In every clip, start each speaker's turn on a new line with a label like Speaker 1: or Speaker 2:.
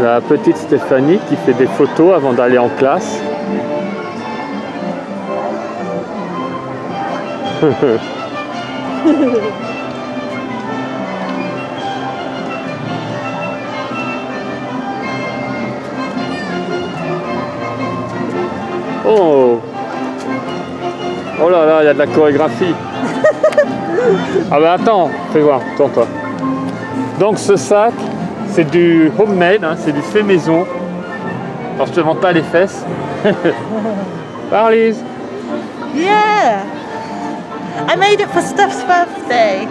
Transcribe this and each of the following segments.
Speaker 1: La petite Stéphanie qui fait des photos avant d'aller en classe. Oh! Oh là là, il y a de la chorégraphie. Ah bah attends, fais voir, tourne-toi. Donc ce sac, c'est du homemade, hein, c'est du fait maison. Alors je te montre pas les fesses. Parlise.
Speaker 2: Yeah! I made it for Steph's birthday.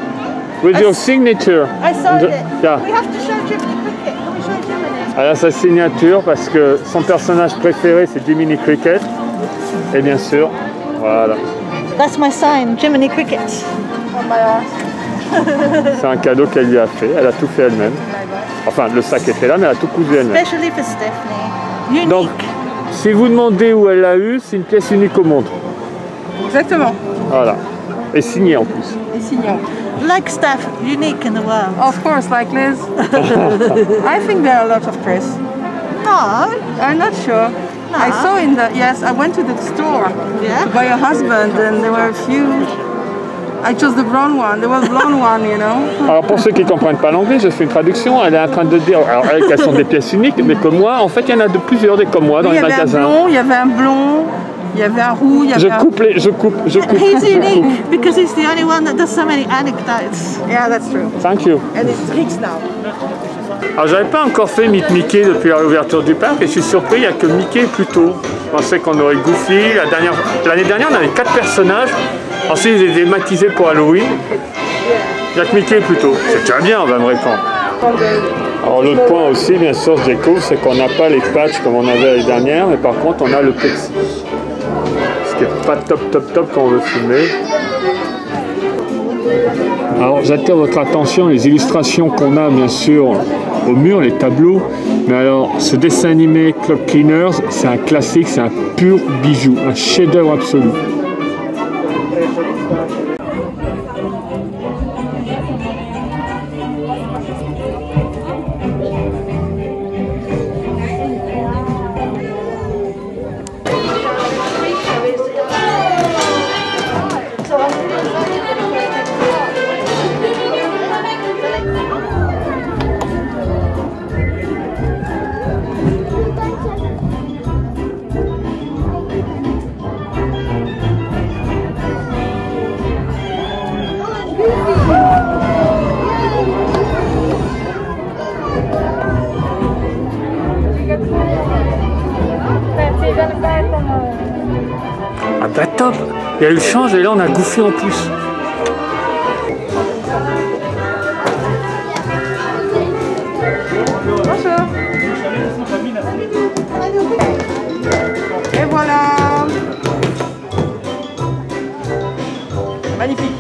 Speaker 1: With your signature.
Speaker 2: I signed it.
Speaker 1: Yeah.
Speaker 2: We have to show Jiminy Cricket. Can we show Jiminy?
Speaker 1: Elle a sa signature parce que son personnage préféré c'est Jiminy Cricket. Et bien sûr, voilà.
Speaker 2: That's my sign, Jiminy Cricket. On my arse.
Speaker 1: C'est un cadeau qu'elle lui a fait. Elle a tout fait elle-même. Enfin, le sac était là, mais elle a tout cousu elle-même.
Speaker 2: Especially for Stephanie. Unique.
Speaker 1: Donc, si vous demandez où elle l'a eu, c'est une pièce unique au monde.
Speaker 3: Exactement.
Speaker 1: Voilà. Et signée en plus.
Speaker 3: Et signons.
Speaker 2: Like Steph, unique in the world.
Speaker 3: Of course, like Liz. I think there are a lot of Chris.
Speaker 2: No.
Speaker 3: I'm not sure.
Speaker 2: No.
Speaker 3: I saw in the, yes, I went to the store
Speaker 2: Yeah.
Speaker 3: to buy a husband and there were a few. I chose the brown one. There was a blonde one, you know.
Speaker 1: Alors pour ceux qui ne comprennent pas l'anglais, je fais une traduction. Elle est en train de dire, alors elle, qu'elles sont des pièces uniques, mais que moi, en fait, il y en a de plusieurs des comme moi dans
Speaker 3: Il y
Speaker 1: les
Speaker 3: avait un
Speaker 1: magasins.
Speaker 3: blond, il y avait un blond, il y avait un roux, il y avait un...
Speaker 1: Je coupe.
Speaker 2: He's unique because he's the only one that does so many anecdotes.
Speaker 3: Yeah, that's true.
Speaker 1: Thank you.
Speaker 3: And it speaks now.
Speaker 1: Alors j'avais pas encore fait Meet Mickey depuis la réouverture du parc et je suis surpris, il n'y a que Mickey plutôt. Je pensais qu'on aurait Goofy. L'année dernière, on avait 4 personnages. Ensuite, ils étaient dématisés pour Halloween. Il n'y a que Mickey plutôt. C'est déjà bien, on va me répondre. Alors l'autre point aussi, bien sûr, je découvre, c'est qu'on n'a pas les patchs comme on avait l'année dernière, mais par contre, on a le plexi. Ce qui n'est pas top quand on veut filmer. Alors j'attire votre attention, les illustrations qu'on a bien sûr au mur, les tableaux. Mais alors ce dessin animé Clock Cleaners, c'est un classique, c'est un pur bijou, un chef-d'œuvre absolu. Ah bah top, il y a eu le change et là on a Goofy en plus.
Speaker 3: Bonjour. Et voilà. Magnifique.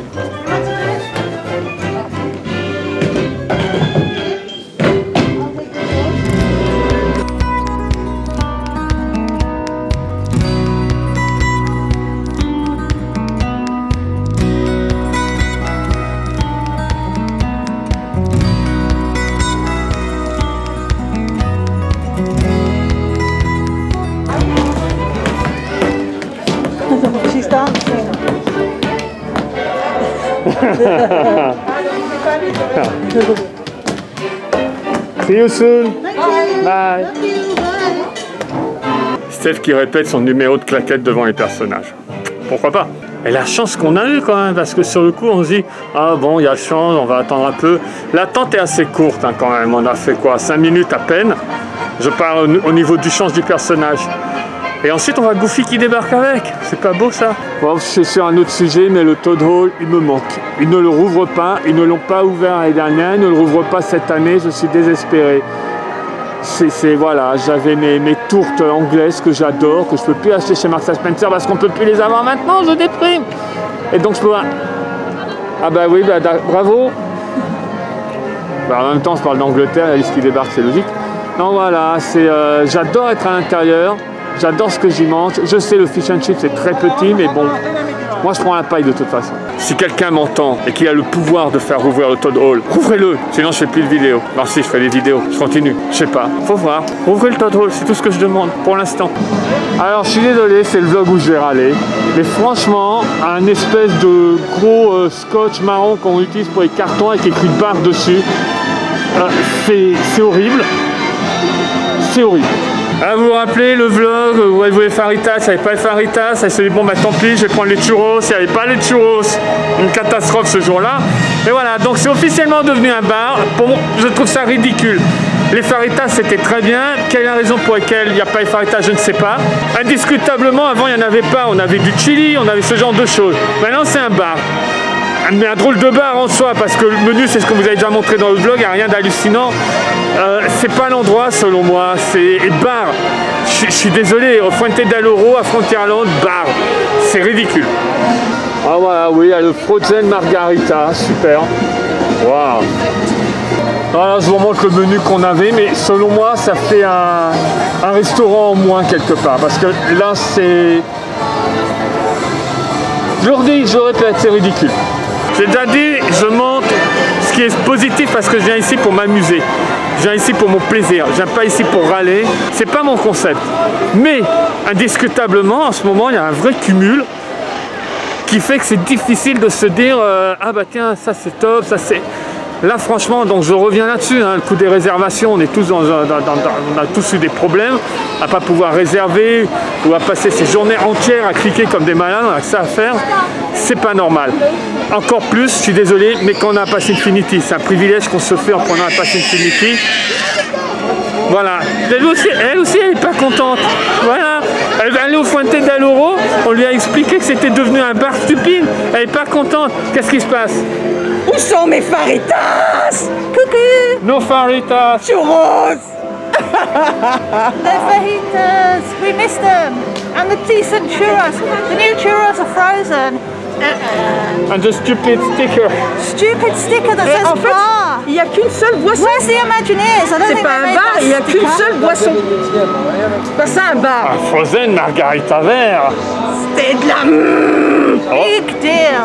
Speaker 2: She's dancing.
Speaker 1: See you soon. Bye. Steph qui répète son numéro de claquette devant les personnages. Pourquoi pas? Et la chance qu'on a eue quand même, parce que sur le coup on se dit ah bon il y a chance, on va attendre un peu. L'attente est assez courte hein, quand même, on a fait quoi 5 minutes à peine. Je parle au niveau du change du personnage. Et ensuite on voit Goofy qui débarque avec, c'est pas beau ça? Bon, c'est sur un autre sujet, mais le Toad Hall il me manque. Ils ne le rouvrent pas, ils ne l'ont pas ouvert l'année dernière, ils ne le rouvrent pas cette année, je suis désespéré. Voilà, j'avais mes tourtes anglaises que j'adore, que je peux plus acheter chez Marks & Spencer parce qu'on peut plus les avoir maintenant, je déprime. Et donc je peux... Ah bah oui, bah, bravo. Bah, en même temps, je parle d'Angleterre, la liste qui débarque, c'est logique. Non voilà, j'adore être à l'intérieur, j'adore ce que j'y mange. Je sais, le fish and chips c'est très petit, mais bon, Moi, je prends la paille de toute façon. Si quelqu'un m'entend et qui a le pouvoir de faire rouvrir le Toad Hall, rouvrez-le. Sinon, je fais plus de vidéos. Alors si, je ferai des vidéos. Je continue. Je sais pas. Faut voir. Rouvrez le Toad Hall. C'est tout ce que je demande pour l'instant. Alors, je suis désolé, c'est le vlog où je vais râler. Mais franchement, un espèce de gros scotch marron qu'on utilise pour les cartons avec écrit barre dessus, c'est horrible. C'est horrible. Ah, vous vous rappelez le vlog où elle voulait faritas, il n'y avait pas de faritas, elle s'est dit bon bah tant pis, je vais prendre les churros, il n'y avait pas les churros, une catastrophe ce jour-là. Et voilà, donc c'est officiellement devenu un bar. Bon, je trouve ça ridicule. Les faritas c'était très bien, quelle est la raison pour laquelle il n'y a pas les faritas, je ne sais pas. Indiscutablement, avant il n'y en avait pas, on avait du chili, on avait ce genre de choses. Maintenant c'est un bar. Mais un drôle de bar en soi, parce que le menu, c'est ce que vous avez déjà montré dans le vlog, il n'y a rien d'hallucinant. C'est pas l'endroit, selon moi, c'est bar. Je suis désolé, Fuente del Oro à Frontierland, bar. C'est ridicule. Ah voilà, oui, il y a le Frozen Margarita, super. Waouh. Voilà, je vous montre le menu qu'on avait, mais selon moi, ça fait un restaurant en moins quelque part, parce que là, c'est... Je le redis, je le répète, c'est ridicule. J'ai déjà dit, je montre ce qui est positif parce que je viens ici pour m'amuser. Je viens ici pour mon plaisir. Je viens pas ici pour râler. C'est pas mon concept. Mais, indiscutablement, en ce moment, il y a un vrai cumul qui fait que c'est difficile de se dire ah bah tiens, ça c'est top, ça c'est... Là franchement, donc je reviens là-dessus, hein, le coup des réservations, on est tous on a tous eu des problèmes à pas pouvoir réserver ou à passer ces journées entières à cliquer comme des malades, on a que ça à faire, c'est pas normal. Encore plus, je suis désolé, mais quand on a un Pass Infinity, c'est un privilège qu'on se fait en prenant un Pass Infinity. Voilà, elle aussi elle n'est pas contente. Voilà, elle va aller au Fuente del Oro, on lui a expliqué que c'était devenu un bar stupide, elle n'est pas contente. Qu'est-ce qui se passe?
Speaker 3: Où sont mes faritas? Coucou!
Speaker 1: No faritas!
Speaker 3: Churros!
Speaker 2: The fajitas, we missed them. And the decent churros. The new churros are frozen.
Speaker 1: And the stupid sticker.
Speaker 2: Stupid sticker that says
Speaker 3: En fait,
Speaker 2: bar.
Speaker 3: il n'y a qu'une seule boisson.
Speaker 2: Where's the Imagineers? I don't
Speaker 3: C'est
Speaker 2: think
Speaker 3: pas
Speaker 2: they
Speaker 3: un
Speaker 2: made
Speaker 3: bar,
Speaker 2: that
Speaker 3: il n'y a qu'une
Speaker 2: sticker.
Speaker 3: seule boisson. C'est pas ça un bar.
Speaker 1: Un Frozen Margarita vert.
Speaker 3: C'est de la...
Speaker 2: Big deal.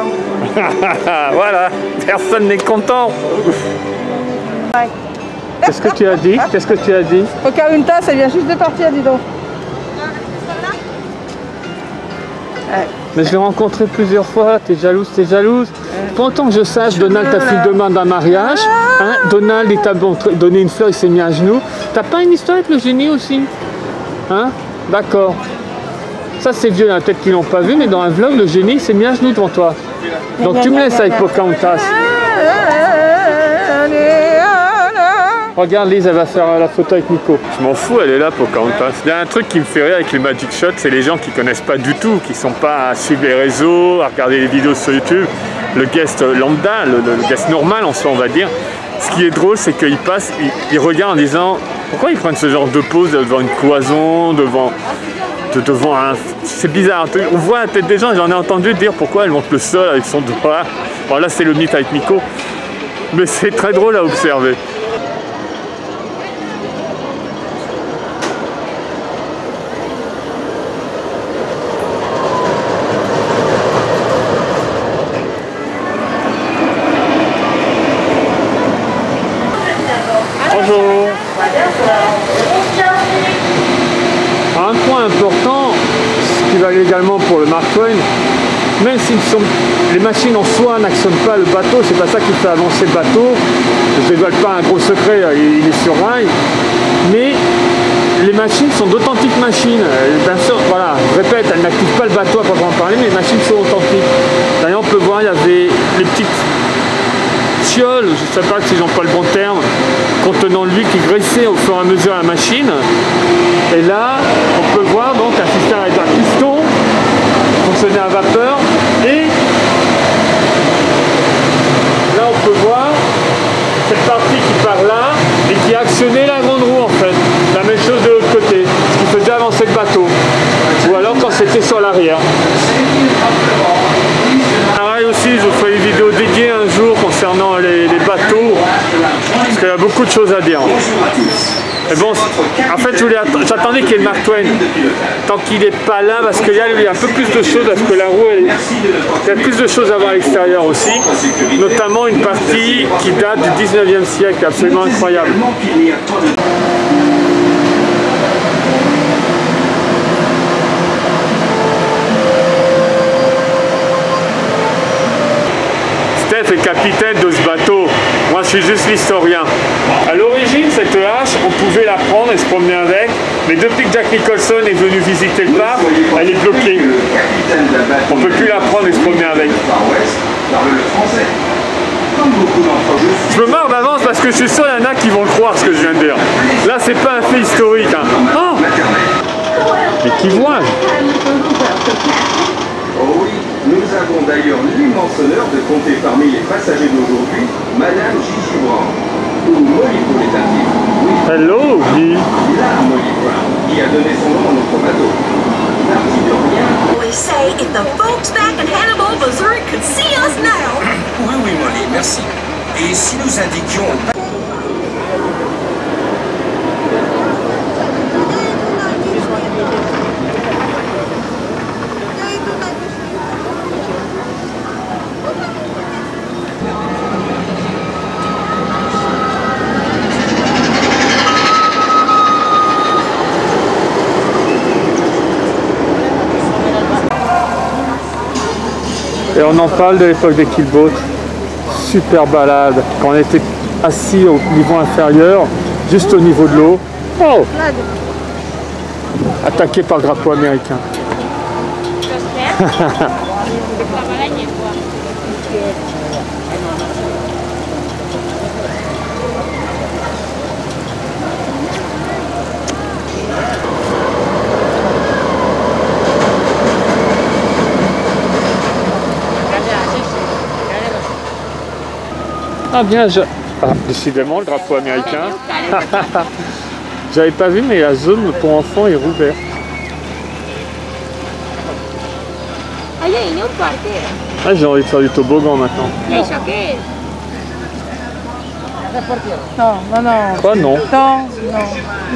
Speaker 1: Voilà, personne n'est content. Qu'est-ce que tu as dit? Qu'est-ce que tu as dit?
Speaker 3: Pocahontas, ça vient juste de partir, dis donc.
Speaker 1: Mais je l'ai rencontré plusieurs fois, t'es jalouse, t'es jalouse. Pas autant que je sache, Donald t'a fait une demande d'un mariage. Hein? Donald, il t'a donné une fleur, il s'est mis à genoux. T'as pas une histoire avec le génie aussi? Hein? D'accord. Ça c'est vieux, hein. Peut-être qu'ils l'ont pas vu, mais dans un vlog, le génie il s'est mis à genoux devant toi. Donc tu me laisses avec Pocahontas. Regarde Lise, elle va faire la photo avec Nico. Je m'en fous, elle est là Pocahontas. Il y a un truc qui me fait rire avec les Magic Shots, c'est les gens qui connaissent pas du tout, qui sont pas à suivre les réseaux, à regarder les vidéos sur YouTube. Le guest lambda, le guest normal en soi on va dire. Ce qui est drôle, c'est qu'ils passent, ils regardent en disant pourquoi ils prennent ce genre de pose devant une cloison, devant un... C'est bizarre, on voit la tête des gens, j'en ai entendu dire pourquoi elle monte le sol avec son doigt. Bon là c'est le mythe avec Nico, mais c'est très drôle à observer. Bonjour. Un point important, ce qui valait également pour le Mark Twain, même si les machines en soi n'actionnent pas le bateau, c'est pas ça qui fait avancer le bateau. Je ne dévoile pas un gros secret, il est sur rail, mais les machines sont d'authentiques machines. Bien sûr, voilà, je répète, elles n'activent pas le bateau à proprement parler, mais les machines sont authentiques. D'ailleurs, on peut voir, il y avait les petites fioles, je ne sais pas si j'emploie le bon terme, contenant l'huile qui graissait au fur et à mesure à la machine. Et là, on peut voir donc un système avec un piston, fonctionnait à vapeur, et là on peut voir cette partie qui part là et qui actionnait la grande roue en fait. La même chose de l'autre côté, ce qui faisait avancer le bateau. Ou alors quand c'était sur l'arrière. Pareil aussi, je vous ferai une vidéo dédiée un jour concernant les bateaux, parce qu'il y a beaucoup de choses à dire. Mais bon, en fait, j'attendais qu'il y ait le Mark Twain. Tant qu'il n'est pas là, parce qu'il y a un peu plus de choses, parce que la roue, il y a plus de choses à voir à l'extérieur aussi. Notamment une partie qui date du 19e siècle, absolument incroyable. Steph est capitaine de ce bateau. Moi, je suis juste l'historien. À l'origine, cette hache, on pouvait la prendre et se promener avec, mais depuis que Jack Nicholson est venu visiter le parc, elle est bloquée. On ne peut plus la prendre et se promener avec. Je me marre d'avance parce que je suis sûr qu'il y en a qui vont le croire ce que je viens de dire. Là, c'est pas un fait historique. Hein. Oh, mais qui voit?
Speaker 4: Oh oui, nous avons d'ailleurs l'immense honneur de compter parmi les passagers d'aujourd'hui Madame Gigi Brown, ou Molly pour les intimes. Oui,
Speaker 1: hello, Guy.
Speaker 4: La Molly Brown, qui a donné son nom à notre bateau. Parti de rien.
Speaker 5: We say if the folks back in Hannibal, Missouri could see us now.
Speaker 6: Oui, oui, Molly, merci. Et si nous indiquions...
Speaker 1: Et on en parle de l'époque des keelboats. Super balade. Quand on était assis au niveau inférieur, juste au niveau de l'eau. Oh! Attaqué par le drapeau américain. Ah bien, décidément le drapeau américain. J'avais pas vu, mais la zone pour enfants est rouverte. Ah, j'ai envie de faire du toboggan maintenant.
Speaker 3: Non, non, non.
Speaker 1: Quoi, non?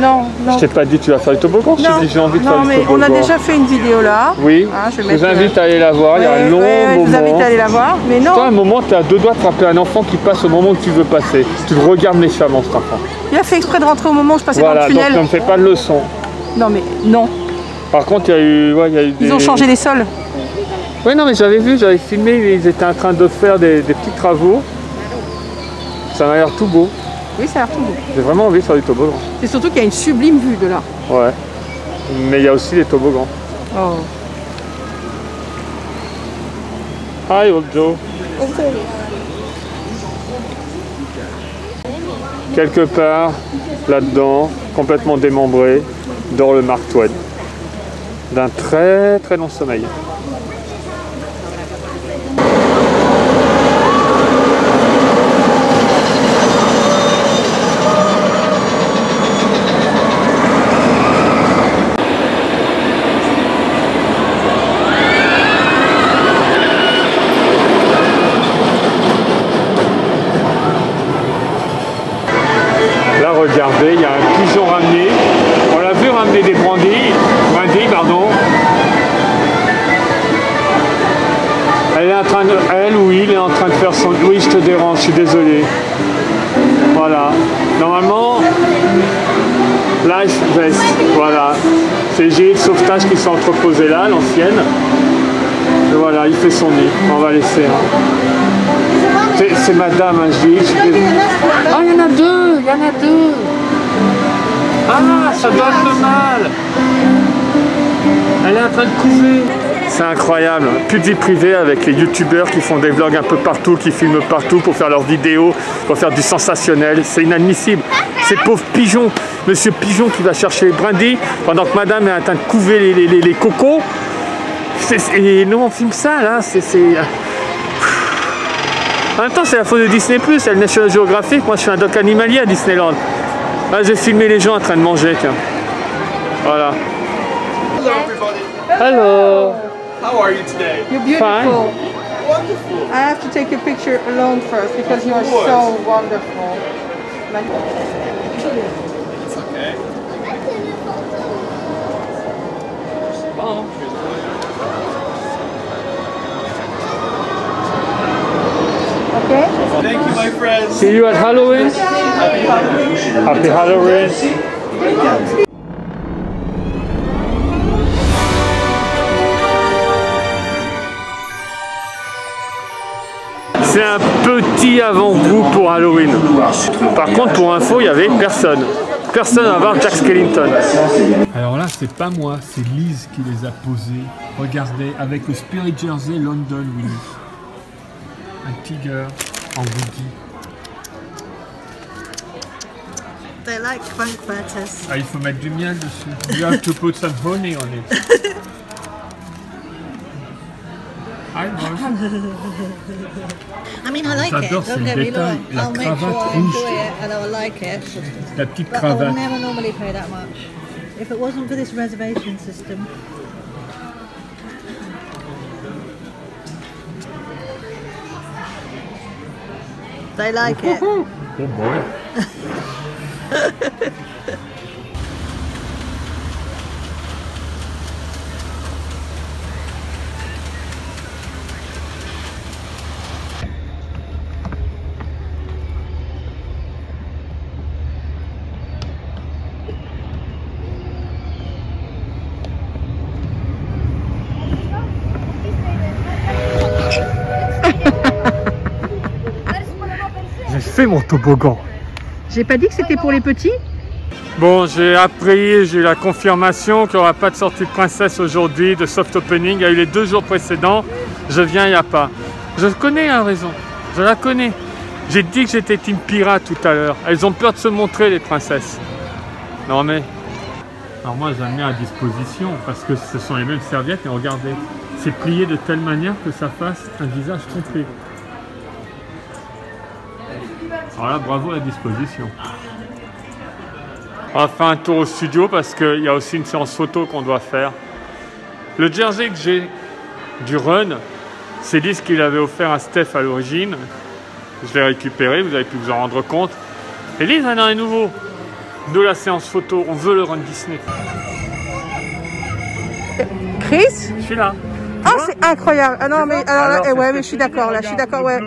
Speaker 3: Non.
Speaker 1: Je t'ai pas dit tu vas faire du toboggan, je t'ai dit j'ai envie de faire du toboggan.
Speaker 3: Non, mais on a déjà fait une vidéo là.
Speaker 1: Oui,
Speaker 3: hein,
Speaker 1: je vous invite à aller la voir, il y a un long moment.
Speaker 3: Je vous invite à aller la voir, mais non.
Speaker 1: Toi, à un moment, tu as deux doigts de frapper un enfant qui passe au moment où tu veux passer. Tu le regardes méchamment, cet enfant.
Speaker 3: Il a fait exprès de rentrer au moment où je passais dans le tunnel.
Speaker 1: Voilà, donc ne me fais pas de leçon.
Speaker 3: Non, mais non.
Speaker 1: Par contre, il y a eu des...
Speaker 3: Ils ont changé les sols.
Speaker 1: Oui, non, mais j'avais vu, j'avais filmé, ils étaient en train de faire des petits travaux. Ça m'a l'air tout beau.
Speaker 3: Oui, ça a l'air tout beau.
Speaker 1: J'ai vraiment envie de faire du toboggan.
Speaker 3: Et surtout qu'il y a une sublime vue de là.
Speaker 1: Ouais. Mais il y a aussi des toboggans.
Speaker 3: Oh.
Speaker 1: Hi, old Joe. Quelque part, là-dedans, complètement démembré, dort le Mark Twain. D'un très très long sommeil. Regardez, il y a un pigeon ramené. On l'a vu ramener des brindilles, pardon. Elle ou il est en train de faire son... Oui, je te dérange, je suis désolé. Voilà. Normalement, life vest. Voilà. C'est les gilets de sauvetage qui sont entreposés là, l'ancienne. Et voilà, il fait son nid. On va laisser. Hein. C'est madame, hein, je dis. Ah, il y en a deux, il y en a deux. Ah, ça donne le mal. Elle est en train de couver. C'est incroyable. Plus de vie privée avec les youtubeurs qui font des vlogs un peu partout, qui filment partout pour faire leurs vidéos, pour faire du sensationnel. C'est inadmissible. Ces pauvres pigeons. Monsieur Pigeon qui va chercher les brindilles pendant que madame est en train de couver les cocos. Et nous on filme ça là. En même temps, c'est la faute de Disney+, c'est le National Geographic. Moi, je fais un doc animalier à Disneyland. Là, j'ai filmé les gens en train de manger, tiens. Voilà.
Speaker 7: Hello, everybody.
Speaker 1: Hello.
Speaker 7: How are you today?
Speaker 3: You're beautiful.
Speaker 1: Fine.
Speaker 7: Wonderful.
Speaker 3: I have to take a picture alone first because you are so wonderful.
Speaker 7: It's okay.
Speaker 1: Bon.
Speaker 2: Okay.
Speaker 7: Thank you, my friends.
Speaker 1: See you at Halloween. Happy Halloween. C'est un petit avant-goût pour Halloween. Par contre, pour info, il n'y avait personne. Personne à voir Jack Skellington. Alors là, c'est pas moi, c'est Liz qui les a posés. Regardez, avec le Spirit Jersey London Willy. Un tiger en Woody.
Speaker 2: They like frankfurters.
Speaker 1: Ah, il faut mettre du miel dessus. You have to put some honey on it. I
Speaker 2: mean, I like it.
Speaker 1: J'adore
Speaker 2: Don't
Speaker 1: ce
Speaker 2: get me
Speaker 1: détail,
Speaker 2: wrong.
Speaker 1: la
Speaker 2: I'll make sure
Speaker 1: cravate
Speaker 2: I
Speaker 1: rouge.
Speaker 2: enjoy it and I'll like it.
Speaker 1: La petite
Speaker 2: But I will
Speaker 1: cravate.
Speaker 2: never normally pay that much. If it wasn't for this reservation system. They like it.
Speaker 1: Oh boy. J'ai fait mon toboggan.
Speaker 3: J'ai pas dit que c'était pour les petits?
Speaker 1: Bon, j'ai appris, j'ai eu la confirmation qu'il n'y aura pas de sortie de princesse aujourd'hui, de soft opening. Il y a eu les 2 jours précédents. Je viens, il n'y a pas. Je connais la raison. Je la connais. J'ai dit que j'étais team pirate tout à l'heure. Elles ont peur de se montrer, les princesses. Non mais... Alors moi, je la mets à disposition parce que ce sont les mêmes serviettes. Et regardez, c'est plié de telle manière que ça fasse un visage complet. Alors là, bravo à la disposition. On va faire un tour au studio parce qu'il y a aussi une séance photo qu'on doit faire. Le jersey que j'ai du Run, c'est Liz qui l'avait offert à Steph à l'origine. Je l'ai récupéré, vous avez pu vous en rendre compte. Et Liz en a un nouveau de la séance photo. On veut le Run Disney.
Speaker 3: Chris?
Speaker 1: Je suis là.
Speaker 3: Ah, c'est incroyable. Ah non, mais alors là,
Speaker 1: Alors,
Speaker 3: ouais,
Speaker 1: c'est
Speaker 3: mais je suis d'accord là, je suis d'accord, ouais.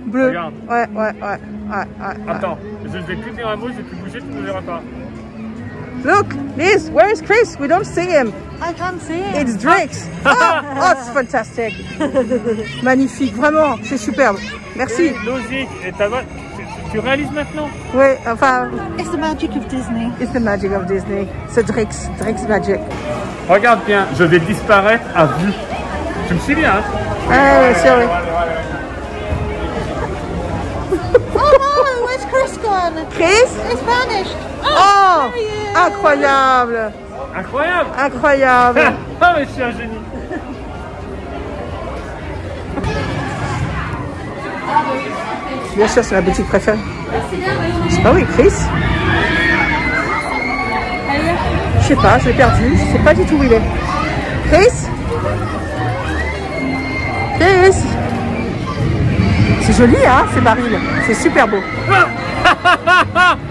Speaker 3: Bleu.
Speaker 1: Regarde.
Speaker 3: Ouais.
Speaker 1: Attends, je ne vais plus dire un mot, je ne vais plus bouger, tu ne me verras pas.
Speaker 3: Look, Liz, where is Chris? We don't see him.
Speaker 2: I can't see it.
Speaker 3: It's Drix. Oh, c'est fantastique. Magnifique, vraiment, c'est superbe. Merci.
Speaker 1: Logique, et tu réalises maintenant?
Speaker 3: Oui, enfin,
Speaker 2: It's the magic of Disney.
Speaker 3: it's the magic of Disney. C'est Drix Magic.
Speaker 1: Regarde bien, je vais disparaître à vue. Tu me suis bien, hein?
Speaker 3: Ah, ouais, c'est vrai.
Speaker 2: Oh no, where's Chris gone?
Speaker 3: Chris?
Speaker 2: It's vanished.
Speaker 3: Oh,
Speaker 2: there he is.
Speaker 3: incroyable.
Speaker 1: Incroyable!
Speaker 3: Incroyable.
Speaker 1: Ah mais je suis un génie!
Speaker 3: Bien sûr, c'est ma boutique préférée. Ah oui, Chris. Je sais pas, je l'ai perdu. Je sais pas du tout où il est. Chris? Chris? C'est joli, hein, ces barils. C'est super beau.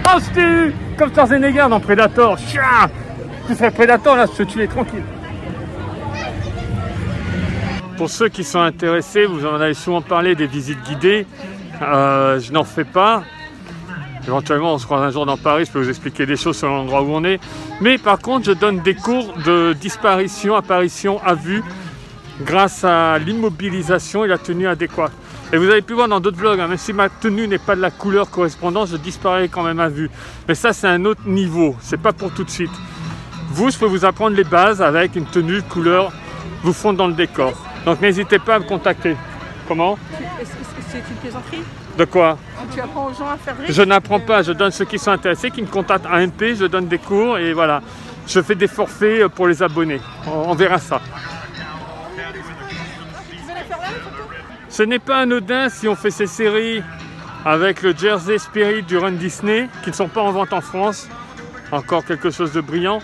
Speaker 1: Oh, je t'ai eu! Comme Schwarzenegger dans Predator. Chia. Tu serais Predator, là, je te tuais tranquille. Pour ceux qui sont intéressés, vous en avez souvent parlé des visites guidées. Je n'en fais pas. Éventuellement, on se croise un jour dans Paris, je peux vous expliquer des choses sur l'endroit où on est. Mais par contre, je donne des cours de disparition, apparition à vue, grâce à l'immobilisation et la tenue adéquate. Et vous avez pu voir dans d'autres vlogs, hein, même si ma tenue n'est pas de la couleur correspondante, je disparais quand même à vue. Mais ça, c'est un autre niveau, c'est pas pour tout de suite. Vous, je peux vous apprendre les bases avec une tenue, couleur, vous fondre dans le décor. Donc n'hésitez pas à me contacter. Comment?
Speaker 3: C'est une plaisanterie?
Speaker 1: De quoi?
Speaker 3: Tu apprends aux gens à faire rire?
Speaker 1: Je n'apprends pas, je donne ceux qui sont intéressés, qui me contactent à MP, je donne des cours et voilà. Je fais des forfaits pour les abonnés. On verra ça. Ce n'est pas anodin si on fait ces séries avec le Jersey Spirit du Run Disney, qui ne sont pas en vente en France. Encore quelque chose de brillant.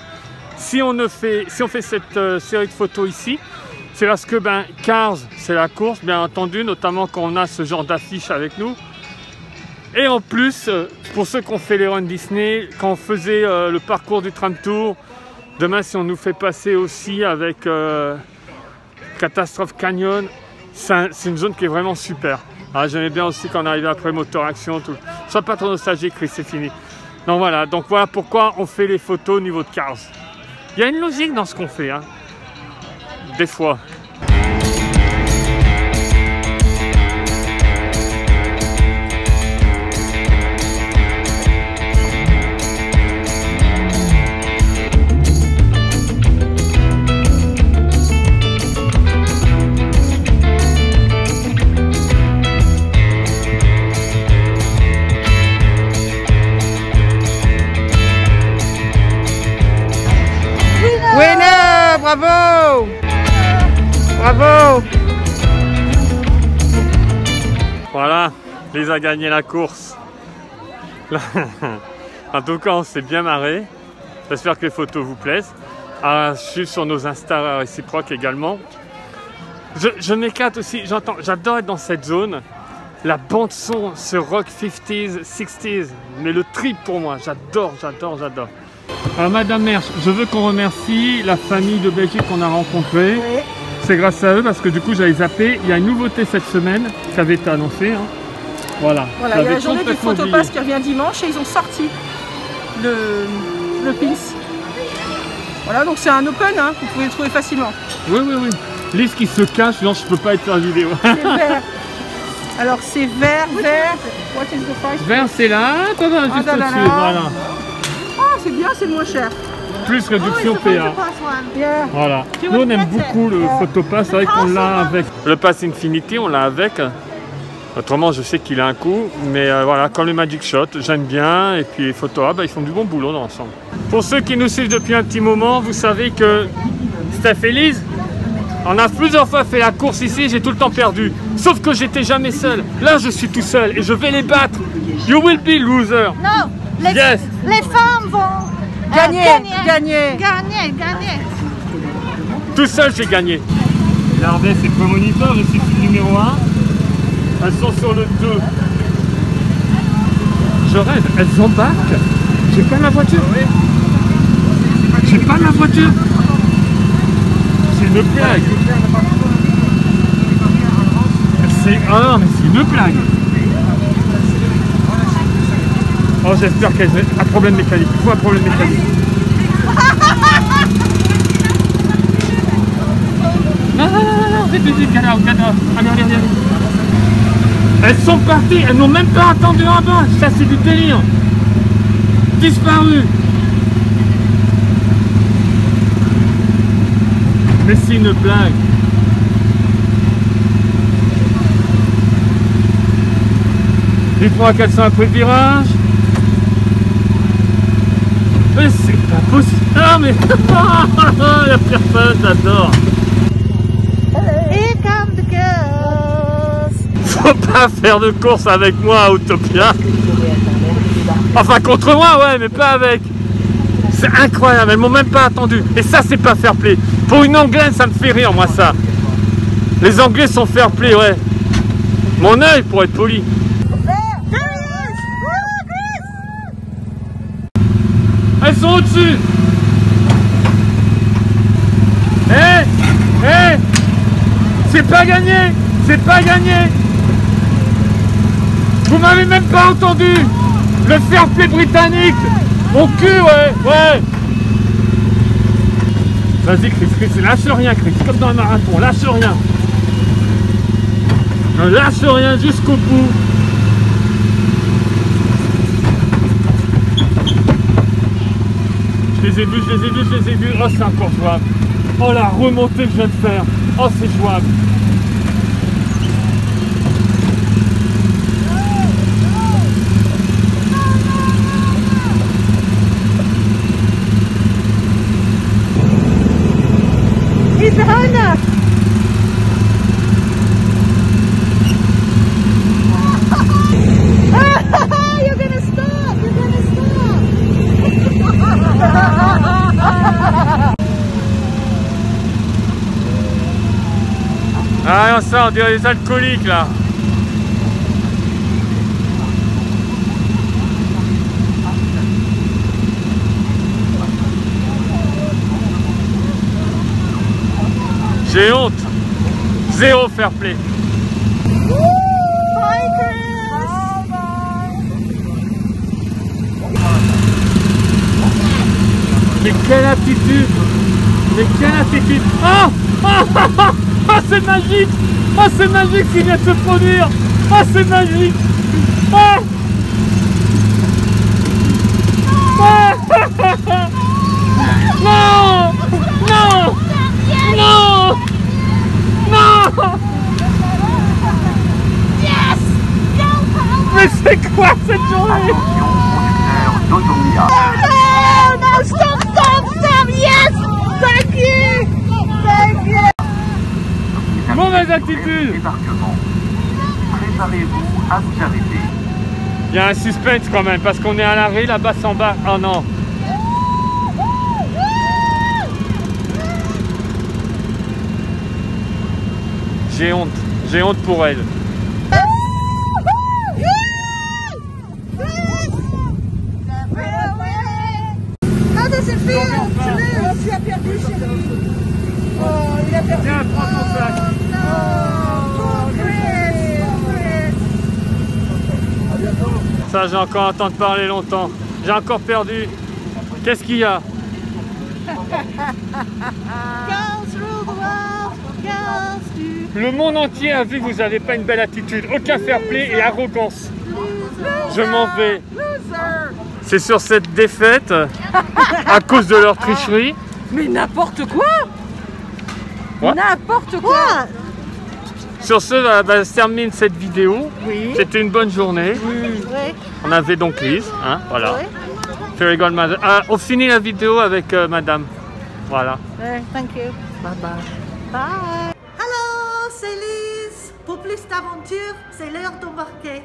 Speaker 1: Si on fait cette série de photos ici, c'est parce que Cars, c'est la course, bien entendu, notamment quand on a ce genre d'affiche avec nous. Et en plus, pour ceux qui ont fait les runs Disney, quand on faisait le parcours du tram tour, demain si on nous fait passer aussi avec Catastrophe Canyon, c'est une zone qui est vraiment super. Ah, j'aimais bien aussi quand on arrivait après Motor Action, tout. Sois pas trop nostalgique, Chris, c'est fini. Donc voilà pourquoi on fait les photos au niveau de Cars. Il y a une logique dans ce qu'on fait, hein. Des fois.
Speaker 3: Winner, bravo! Bravo!
Speaker 1: Voilà, Lise a gagné la course. En tout cas, on s'est bien marré. J'espère que les photos vous plaisent. À suivre sur nos Insta réciproques également. Je m'éclate aussi, j'adore être dans cette zone. La bande son, ce rock 50s, 60s, mais le trip pour moi, j'adore. Alors Madame Mersch, je veux qu'on remercie la famille de Belgique qu'on a rencontrée. Oui. C'est grâce à eux parce que du coup j'avais zappé. Il y a une nouveauté cette semaine qui avait été annoncée. Hein. Voilà.
Speaker 3: Voilà, il y a la journée du Photopass qui revient dimanche et ils ont sorti le pins. Voilà, donc c'est un open, hein, vous pouvez le trouver facilement.
Speaker 1: Oui. Lise qui se cache, non je peux pas être en vidéo.
Speaker 3: C'est vert. Alors c'est vert. What is the price?
Speaker 1: Vert c'est là, juste au-dessus, voilà.
Speaker 3: Oh c'est bien, c'est moins cher.
Speaker 1: Plus réduction PA.
Speaker 3: Yeah.
Speaker 1: Voilà. Nous on aime beaucoup le Photopass, c'est vrai qu'on l'a avec. Le Pass Infinity, on l'a avec. Autrement, je sais qu'il a un coût, mais voilà, comme les Magic Shot, j'aime bien. Et puis les Photohub, ils font du bon boulot dans l'ensemble. Pour ceux qui nous suivent depuis un petit moment, vous savez que Steph et Lise, on a plusieurs fois fait la course ici, j'ai tout le temps perdu. Sauf que j'étais jamais seul. Là, je suis tout seul et je vais les battre. You will be loser.
Speaker 2: Non, les femmes vont
Speaker 3: gagner.
Speaker 1: Tout seul, j'ai gagné. Regardez, c'est le moniteur, je suis le numéro 1. Elles sont sur le 2. Je rêve, elles embarquent. J'ai pas ma voiture. J'ai pas ma voiture. C'est une blague. Ah non, mais c'est une blague. Oh, j'espère qu'elle a un problème mécanique. Il faut un problème mécanique. Non, vite, Gana. Allez. Elles sont parties, elles n'ont même pas attendu en bas. Ça, c'est du délire. Disparu. Mais c'est une blague. Dites-moi qu'elles sont après le virage. Mais c'est pas possible. Ah mais la pire fun, j'adore.
Speaker 2: Here come the girls.
Speaker 1: Faut pas faire de course avec moi à Autopia. Enfin contre moi ouais, mais pas avec. C'est incroyable, elles m'ont même pas attendu. Et ça c'est pas fair play. Pour une anglaise ça me fait rire moi ça. Les anglais sont fair play ouais. Mon œil pour être poli. Elles sont au-dessus. Hé, c'est pas gagné. Vous m'avez même pas entendu. Le fair play britannique. Mon cul, ouais. Vas-y, Chris, lâche rien, Chris. Comme dans un marathon, lâche rien. Ne lâche rien jusqu'au bout. Je les ai vus. Oh, c'est encore jouable. Oh, la remontée que je viens de faire. Oh, c'est jouable.
Speaker 2: He's behind us. You're gonna stop.
Speaker 1: Ah non, ça on dirait des alcooliques là. J'ai honte. Zéro fair play. Mais quelle attitude! Mais quelle attitude! Ah! Ah, ah, ah, ah, c'est magique! Ah, c'est magique ce qui vient de se produire! Ah, c'est magique! Ah! Ah, ah, ah, ah. Non! Non! Non! Non!
Speaker 8: Yes!
Speaker 1: Mais c'est quoi cette journée?
Speaker 8: Oh no, stop, stop, stop, yes! Thank you! Thank you!
Speaker 1: Mauvaise attitude!
Speaker 4: Préparez-vous à vous arrêter.
Speaker 1: Il y a un suspense quand même parce qu'on est à l'arrêt là-bas en bas. Oh non! J'ai honte pour elle.
Speaker 2: How does it feel to lose? Tu as perdu, chérie. Oh, il a perdu.
Speaker 1: Tiens, prends ton sac.
Speaker 2: Oh, Chris.
Speaker 1: Ça, j'ai encore entendu parler longtemps. J'ai encore perdu. Qu'est-ce qu'il y a?
Speaker 2: Girls rule the world. Girls do.
Speaker 1: Le monde entier a vu que vous n'avez pas une belle attitude. Aucun fair play et arrogance. Je m'en vais. C'est sur cette défaite, à cause de leur tricherie.
Speaker 3: Mais n'importe quoi!
Speaker 1: Ouais.
Speaker 3: N'importe quoi!
Speaker 1: Sur ce, se termine cette vidéo.
Speaker 3: Oui.
Speaker 1: C'était une bonne journée.
Speaker 2: Oui.
Speaker 1: On avait donc Lise, hein, voilà.
Speaker 2: Oui.
Speaker 1: Fairygold Mother. Ah, on finit la vidéo avec Madame. Voilà.
Speaker 2: Thank you.
Speaker 3: Bye bye.
Speaker 2: Bye. Hello, c'est Lise. Pour plus d'aventures, c'est l'heure d'embarquer.